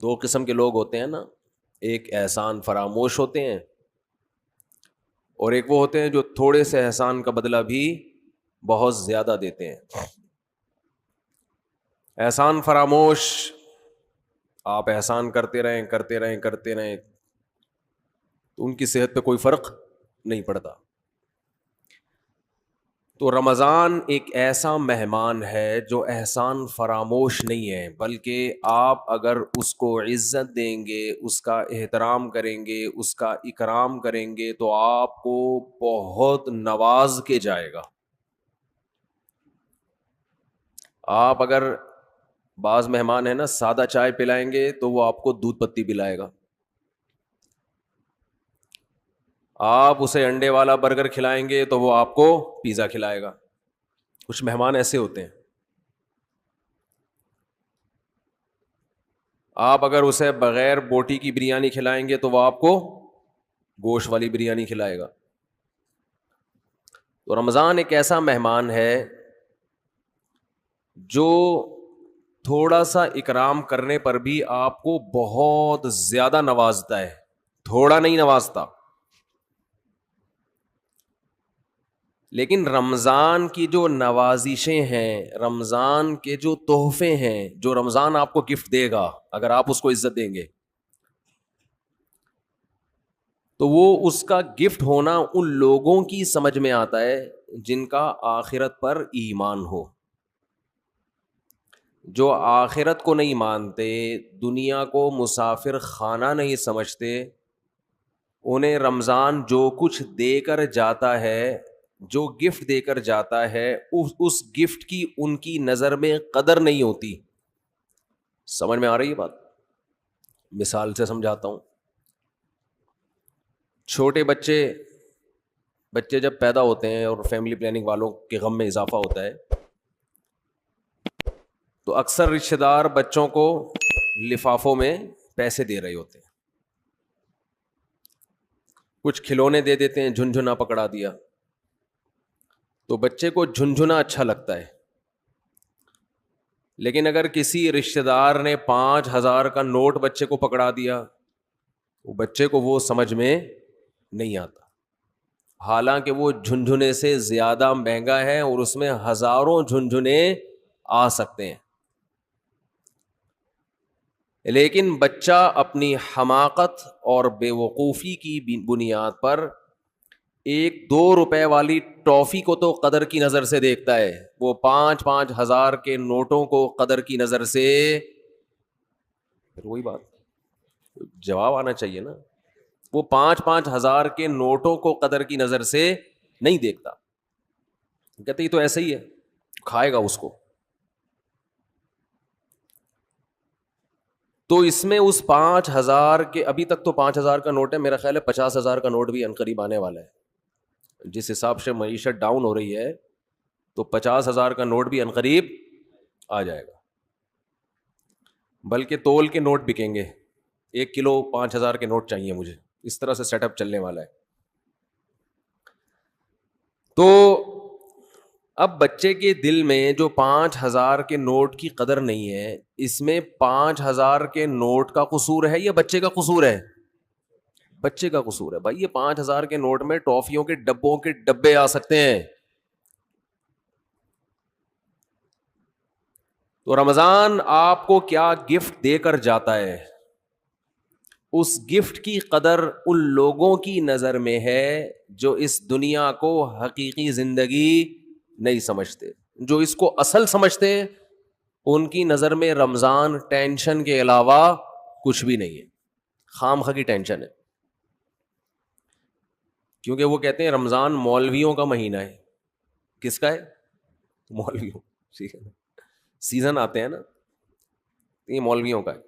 دو قسم کے لوگ ہوتے ہیں نا، ایک احسان فراموش ہوتے ہیں، اور ایک وہ ہوتے ہیں جو تھوڑے سے احسان کا بدلہ بھی بہت زیادہ دیتے ہیں۔ احسان فراموش، آپ احسان کرتے رہیں کرتے رہیں کرتے رہیں تو ان کی صحت پہ کوئی فرق نہیں پڑتا۔ تو رمضان ایک ایسا مہمان ہے جو احسان فراموش نہیں ہے، بلکہ آپ اگر اس کو عزت دیں گے، اس کا احترام کریں گے، اس کا اکرام کریں گے تو آپ کو بہت نواز کے جائے گا۔ آپ اگر بعض مہمان ہیں نا سادہ چائے پلائیں گے تو وہ آپ کو دودھ پتی پلائے گا، آپ اسے انڈے والا برگر کھلائیں گے تو وہ آپ کو پیزا کھلائے گا۔ کچھ مہمان ایسے ہوتے ہیں۔ آپ اگر اسے بغیر بوٹی کی بریانی کھلائیں گے تو وہ آپ کو گوشت والی بریانی کھلائے گا۔ تو رمضان ایک ایسا مہمان ہے جو تھوڑا سا اکرام کرنے پر بھی آپ کو بہت زیادہ نوازتا ہے، تھوڑا نہیں نوازتا۔ لیکن رمضان کی جو نوازشیں ہیں، رمضان کے جو تحفے ہیں، جو رمضان آپ کو گفٹ دے گا اگر آپ اس کو عزت دیں گے، تو وہ اس کا گفٹ ہونا ان لوگوں کی سمجھ میں آتا ہے جن کا آخرت پر ایمان ہو۔ جو آخرت کو نہیں مانتے، دنیا کو مسافر خانہ نہیں سمجھتے، انہیں رمضان جو کچھ دے کر جاتا ہے، جو گفٹ دے کر جاتا ہے، اس گفٹ کی ان کی نظر میں قدر نہیں ہوتی۔ سمجھ میں آ رہی ہے بات؟ مثال سے سمجھاتا ہوں۔ چھوٹے بچے جب پیدا ہوتے ہیں اور فیملی پلاننگ والوں کے غم میں اضافہ ہوتا ہے تو اکثر رشتہ دار بچوں کو لفافوں میں پیسے دے رہے ہوتے ہیں، کچھ کھلونے دے دیتے ہیں، جھنجھنا پکڑا دیا، تو بچے کو جھنجھنا اچھا لگتا ہے۔ لیکن اگر کسی رشتہ دار نے 5,000 کا نوٹ بچے کو پکڑا دیا، وہ بچے کو وہ سمجھ میں نہیں آتا، حالانکہ وہ جھنجھنے سے زیادہ مہنگا ہے اور اس میں ہزاروں جھنجھنے آ سکتے ہیں۔ لیکن بچہ اپنی حماقت اور بے وقوفی کی بنیاد پر 1-2 روپے والی ٹافی کو تو قدر کی نظر سے دیکھتا ہے، وہ 5,000 کے نوٹوں کو قدر کی نظر سے، پھر وہی بات جواب آنا چاہیے نا، وہ 5,000 کے نوٹوں کو قدر کی نظر سے نہیں دیکھتا، کہتے یہ تو ایسا ہی ہے، کھائے گا اس کو۔ تو اس میں اس 5,000 کے، ابھی تک تو 5,000 کا نوٹ ہے، میرا خیال ہے 50,000 کا نوٹ بھی عنقریب آنے والا ہے۔ جس حساب سے معیشت ڈاؤن ہو رہی ہے تو 50,000 کا نوٹ بھی عنقریب آ جائے گا، بلکہ تول کے نوٹ بکیں گے، 1 کلو 5,000 کے نوٹ چاہیے مجھے، اس طرح سے سیٹ اپ چلنے والا ہے۔ تو اب بچے کے دل میں جو 5,000 کے نوٹ کی قدر نہیں ہے، اس میں 5,000 کے نوٹ کا قصور ہے یا بچے کا قصور ہے؟ بچے کا قصور ہے۔ بھائی یہ 5,000 کے نوٹ میں ٹافیوں کے ڈبوں کے ڈبے آ سکتے ہیں۔ تو رمضان آپ کو کیا گفٹ دے کر جاتا ہے، اس گفٹ کی قدر ان لوگوں کی نظر میں ہے جو اس دنیا کو حقیقی زندگی نہیں سمجھتے۔ جو اس کو اصل سمجھتے ہیں ان کی نظر میں رمضان ٹینشن کے علاوہ کچھ بھی نہیں ہے، خام خواہ کی ٹینشن ہے۔ کیونکہ وہ کہتے ہیں رمضان مولویوں کا مہینہ ہے۔ کس کا ہے؟ مولویوں، سیزن آتے ہیں نا، یہ مولویوں کا ہے۔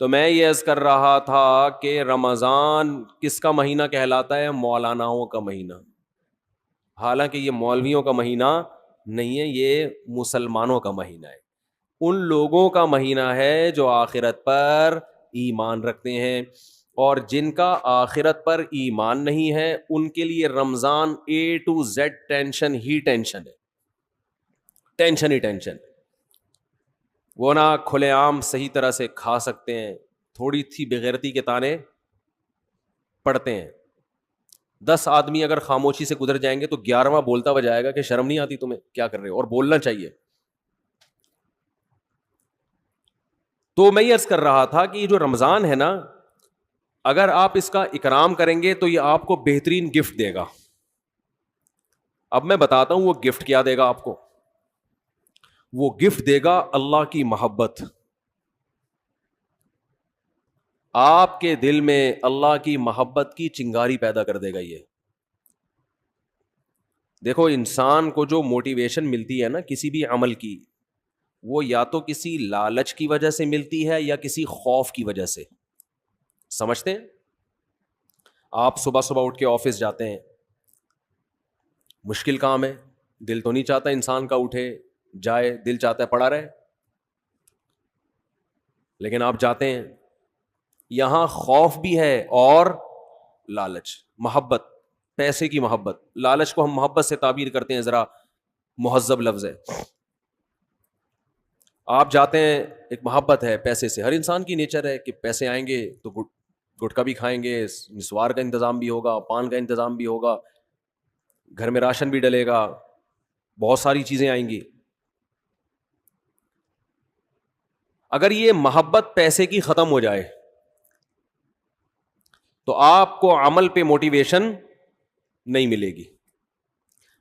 تو میں یہ عرض کر رہا تھا کہ رمضان کس کا مہینہ کہلاتا ہے؟ مولاناؤں کا مہینہ، حالانکہ یہ مولویوں کا مہینہ نہیں ہے، یہ مسلمانوں کا مہینہ ہے، ان لوگوں کا مہینہ ہے جو آخرت پر ایمان رکھتے ہیں، اور جن کا آخرت پر ایمان نہیں ہے ان کے لیے رمضان A to Z tension he tension ہے، ٹینشن ہی ٹینشن۔ وہ نہ کھلے عام صحیح طرح سے کھا سکتے ہیں، تھوڑی سی بےغیرتی کے تانے پڑتے ہیں. 10 آدمی اگر خاموشی سے گزر جائیں گے تو 11واں بولتا ہوا جائے گا کہ شرم نہیں آتی تمہیں, کیا کر رہے ہو, اور بولنا چاہیے. تو میں یہ عرض کر رہا تھا کہ یہ جو رمضان ہے نا, اگر آپ اس کا اکرام کریں گے تو یہ آپ کو بہترین گفٹ دے گا. اب میں بتاتا ہوں وہ گفٹ کیا دے گا آپ کو. وہ گفٹ دے گا اللہ کی محبت. آپ کے دل میں اللہ کی محبت کی چنگاری پیدا کر دے گا. یہ دیکھو, انسان کو جو موٹیویشن ملتی ہے نا کسی بھی عمل کی, وہ یا تو کسی لالچ کی وجہ سے ملتی ہے یا کسی خوف کی وجہ سے. سمجھتے ہیں؟ آپ صبح صبح اٹھ کے آفس جاتے ہیں, مشکل کام ہے, دل تو نہیں چاہتا انسان کا اٹھے جائے, دل چاہتا ہے پڑا رہے, لیکن آپ جاتے ہیں. یہاں خوف بھی ہے اور لالچ, محبت, پیسے کی محبت. لالچ کو ہم محبت سے تعبیر کرتے ہیں, ذرا مہذب لفظ ہے. آپ جاتے ہیں, ایک محبت ہے پیسے سے, ہر انسان کی نیچر ہے کہ پیسے آئیں گے تو گٹکا بھی کھائیں گے, نسوار کا انتظام بھی ہوگا, پان کا انتظام بھی ہوگا, گھر میں راشن بھی ڈلے گا, بہت ساری چیزیں آئیں گی. اگر یہ محبت پیسے کی ختم ہو جائے تو آپ کو عمل پہ موٹیویشن نہیں ملے گی.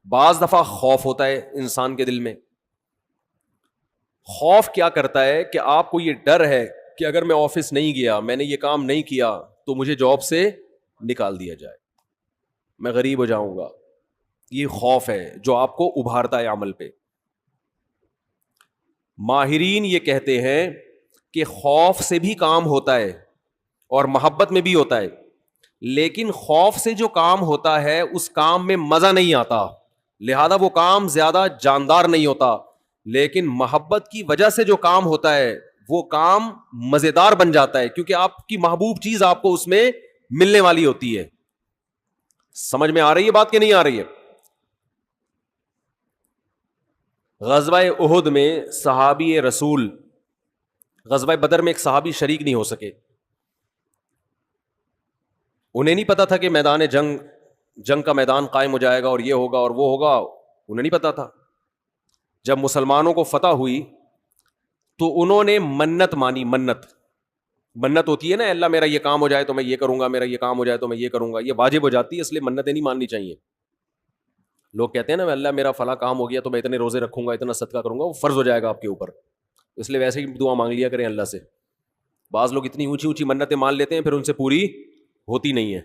بعض دفعہ خوف ہوتا ہے انسان کے دل میں. خوف کیا کرتا ہے کہ آپ کو یہ ڈر ہے کہ اگر میں آفس نہیں گیا, میں نے یہ کام نہیں کیا تو مجھے جاب سے نکال دیا جائے, میں غریب ہو جاؤں گا. یہ خوف ہے جو آپ کو ابھارتا ہے عمل پہ. ماہرین یہ کہتے ہیں کہ خوف سے بھی کام ہوتا ہے اور محبت میں بھی ہوتا ہے, لیکن خوف سے جو کام ہوتا ہے اس کام میں مزہ نہیں آتا, لہذا وہ کام زیادہ جاندار نہیں ہوتا. لیکن محبت کی وجہ سے جو کام ہوتا ہے وہ کام مزیدار بن جاتا ہے, کیونکہ آپ کی محبوب چیز آپ کو اس میں ملنے والی ہوتی ہے. سمجھ میں آ رہی ہے بات کہ نہیں آ رہی ہے؟ غزوہ احد میں صحابی رسول, غزوہ بدر میں ایک صحابی شریک نہیں ہو سکے. انہیں نہیں پتا تھا کہ میدان جنگ کا میدان قائم ہو جائے گا اور یہ ہوگا اور وہ ہوگا, انہیں نہیں پتا تھا. جب مسلمانوں کو فتح ہوئی تو انہوں نے منت مانی. منت ہوتی ہے نا, اللہ میرا یہ کام ہو جائے تو میں یہ کروں گا, میرا یہ کام ہو جائے تو میں یہ کروں گا. یہ واجب ہو جاتی ہے, اس لیے منتیں نہیں ماننی چاہیے. لوگ کہتے ہیں نا اللہ میرا فلاں کام ہو گیا تو میں اتنے روزے رکھوں گا, اتنا صدقہ کروں گا, وہ فرض ہو جائے گا آپ کے اوپر, اس لیے ویسے ہی دعا مانگ لیا کریں اللہ سے. بعض لوگ اتنی اونچی اونچی منتیں مان لیتے ہیں پھر ان سے پوری ہوتی نہیں ہے.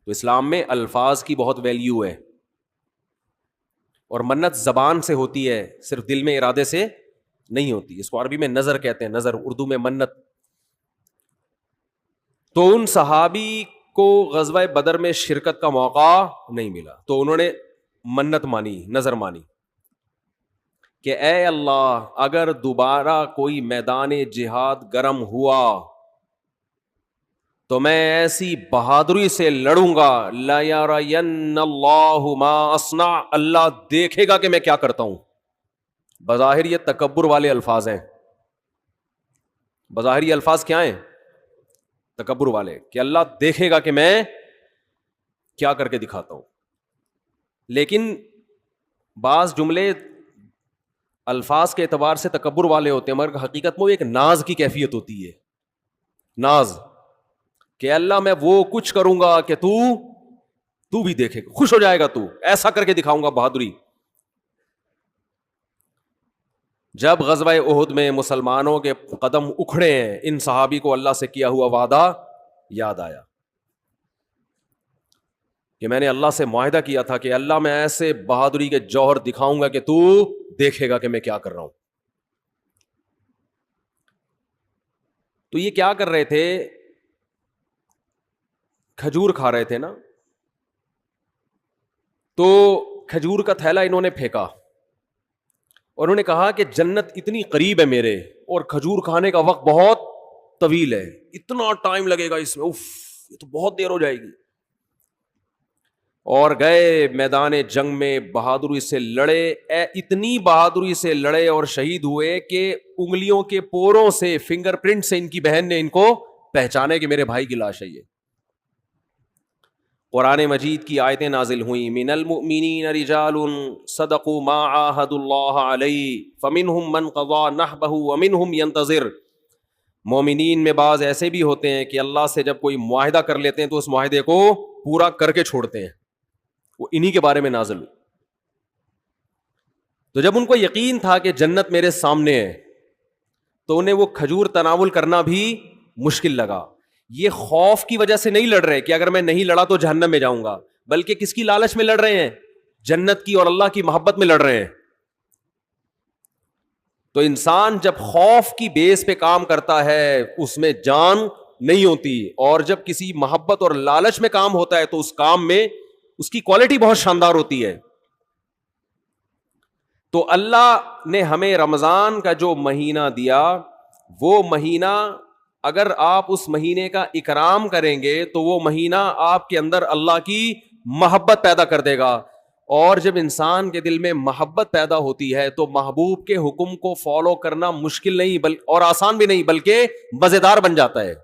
تو اسلام میں الفاظ کی بہت ویلیو ہے, اور منت زبان سے ہوتی ہے, صرف دل میں ارادے سے نہیں ہوتی. اس کو عربی میں نظر کہتے ہیں, نظر, اردو میں منت. تو ان صحابی کو غزوہ بدر میں شرکت کا موقع نہیں ملا, تو انہوں نے منت مانی, نظر مانی کہ اے اللہ اگر دوبارہ کوئی میدان جہاد گرم ہوا تو میں ایسی بہادری سے لڑوں گا, لا یرین اللہ ما اصنع, اللہ دیکھے گا کہ میں کیا کرتا ہوں. بظاہر یہ تکبر والے الفاظ ہیں, بظاہر یہ الفاظ کیا ہیں؟ تکبر والے, کہ اللہ دیکھے گا کہ میں کیا کر کے دکھاتا ہوں. لیکن بعض جملے الفاظ کے اعتبار سے تکبر والے ہوتے ہیں, مگر حقیقت میں وہ ایک ناز کی کیفیت ہوتی ہے. ناز, کہ اللہ میں وہ کچھ کروں گا کہ تو بھی دیکھے گا, خوش ہو جائے گا, تو ایسا کر کے دکھاؤں گا بہادری. جب غزوہ احد میں مسلمانوں کے قدم اکھڑے ہیں, ان صحابی کو اللہ سے کیا ہوا وعدہ یاد آیا کہ میں نے اللہ سے معاہدہ کیا تھا کہ اللہ میں ایسے بہادری کے جوہر دکھاؤں گا کہ تو دیکھے گا کہ میں کیا کر رہا ہوں. تو یہ کیا کر رہے تھے؟ کھجور کھا رہے تھے نا, تو کھجور کا تھیلا انہوں نے پھینکا اور انہوں نے کہا کہ جنت اتنی قریب ہے میرے, اور کھجور کھانے کا وقت بہت طویل ہے, اتنا ٹائم لگے گا اس میں, اف یہ تو بہت دیر ہو جائے گی. اور گئے میدان جنگ میں، بہادری سے لڑے، اتنی بہادری سے لڑے اور شہید ہوئے کہ انگلیوں کے پوروں سے، فنگر پرنٹ سے ان کی بہن نے ان کو پہچانے کہ میرے بھائی کی لاش ہے یہ۔ قرآن مجید کی آیتیں نازل ہوئیں، من المؤمنین رجال صدقوا ما عاہدوا اللہ علیہ فمنہم من قضى نحبہ ومنہم ینتظر۔ مومنین میں بعض ایسے بھی ہوتے ہیں کہ اللہ سے جب کوئی معاہدہ کر لیتے ہیں تو اس معاہدے کو پورا کر کے چھوڑتے ہیں، وہ انہی کے بارے میں نازل ہوئی۔ تو جب ان کو یقین تھا کہ جنت میرے سامنے ہے تو انہیں وہ کھجور تناول کرنا بھی مشکل لگا۔ یہ خوف کی وجہ سے نہیں لڑ رہے کہ اگر میں نہیں لڑا تو جہنم میں جاؤں گا، بلکہ کس کی لالچ میں لڑ رہے ہیں؟ جنت کی اور اللہ کی محبت میں لڑ رہے ہیں۔ تو انسان جب خوف کی بیس پہ کام کرتا ہے اس میں جان نہیں ہوتی، اور جب کسی محبت اور لالچ میں کام ہوتا ہے تو اس کام میں اس کی کوالٹی بہت شاندار ہوتی ہے۔ تو اللہ نے ہمیں رمضان کا جو مہینہ دیا، وہ مہینہ اگر آپ اس مہینے کا اکرام کریں گے تو وہ مہینہ آپ کے اندر اللہ کی محبت پیدا کر دے گا، اور جب انسان کے دل میں محبت پیدا ہوتی ہے تو محبوب کے حکم کو فالو کرنا مشکل نہیں اور آسان بھی نہیں بلکہ مزیدار بن جاتا ہے۔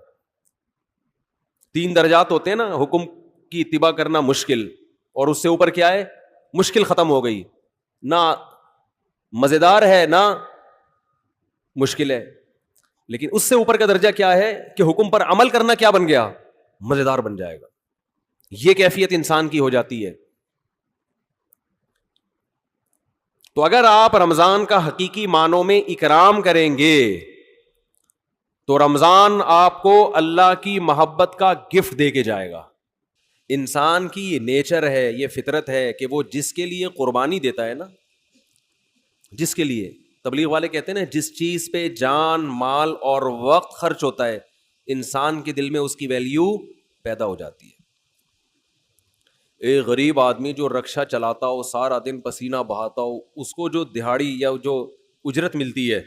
3 درجات ہوتے ہیں نا، حکم کی اتباع کرنا مشکل، اور اس سے اوپر کیا ہے؟ مشکل ختم ہو گئی، نہ مزیدار ہے نہ مشکل ہے۔ لیکن اس سے اوپر کا درجہ کیا ہے کہ حکم پر عمل کرنا کیا بن گیا؟ مزیدار بن جائے گا۔ یہ کیفیت انسان کی ہو جاتی ہے۔ تو اگر آپ رمضان کا حقیقی معنوں میں اکرام کریں گے تو رمضان آپ کو اللہ کی محبت کا گفٹ دے کے جائے گا۔ انسان کی یہ نیچر ہے، یہ فطرت ہے کہ وہ جس کے لیے قربانی دیتا ہے نا، جس کے لیے، تبلیغ والے کہتے ہیں نا، جس چیز پہ جان، مال اور وقت خرچ ہوتا ہے انسان کے دل میں اس کی ویلیو پیدا ہو جاتی ہے۔ ایک غریب آدمی جو رکشہ چلاتا ہو، سارا دن پسینہ بہاتا ہو، اس کو جو دہاڑی یا جو اجرت ملتی ہے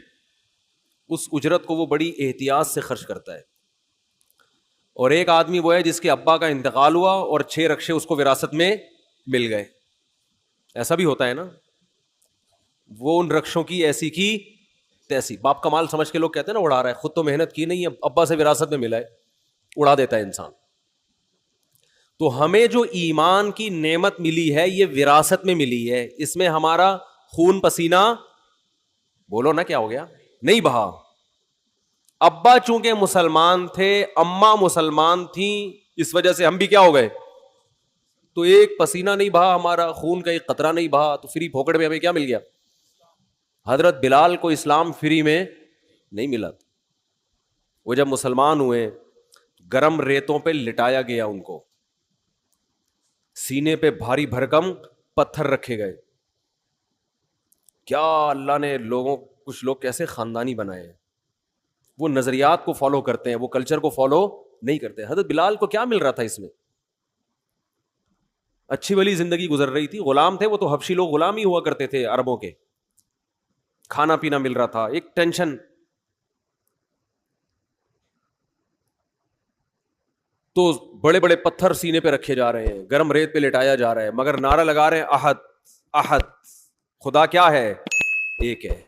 اس اجرت کو وہ بڑی احتیاط سے خرچ کرتا ہے۔ اور ایک آدمی وہ ہے جس کے ابا کا انتقال ہوا اور 6 رکشے اس کو وراثت میں مل گئے، ایسا بھی ہوتا ہے نا۔ وہ ان رکشوں کی ایسی کی تیسی، باپ کا مال سمجھ کے لوگ کہتے ہیں نا اڑا رہا ہے، خود تو محنت کی نہیں ہے، ابا سے وراثت میں ملا ہے، اڑا دیتا ہے انسان۔ تو ہمیں جو ایمان کی نعمت ملی ہے یہ وراثت میں ملی ہے، اس میں ہمارا خون پسینہ، بولو نا کیا ہو گیا، نہیں بہا۔ ابا چونکہ مسلمان تھے، اماں مسلمان تھیں، اس وجہ سے ہم بھی کیا ہو گئے، تو ایک پسینہ نہیں بہا ہمارا، خون کا ایک قطرہ نہیں بہا، تو فری پھوکڑ میں ہمیں کیا مل گیا؟ حضرت بلال کو اسلام فری میں نہیں ملا تھا۔ وہ جب مسلمان ہوئے گرم ریتوں پہ لٹایا گیا، ان کو سینے پہ بھاری بھرکم پتھر رکھے گئے۔ کیا اللہ نے کچھ لوگ کیسے خاندانی بنائے ہیں، وہ نظریات کو فالو کرتے ہیں، وہ کلچر کو فالو نہیں کرتے۔ حضرت بلال کو کیا مل رہا تھا اس میں؟ اچھی بلی زندگی گزر رہی تھی، غلام تھے وہ، تو حبشی لوگ غلام ہی ہوا کرتے تھے عربوں کے، کھانا پینا مل رہا تھا، ایک ٹینشن۔ تو بڑے بڑے پتھر سینے پہ رکھے جا رہے ہیں، گرم ریت پہ لٹایا جا رہا ہے، مگر نعرہ لگا رہے ہیں احد احد، خدا کیا ہے؟ ایک ہے۔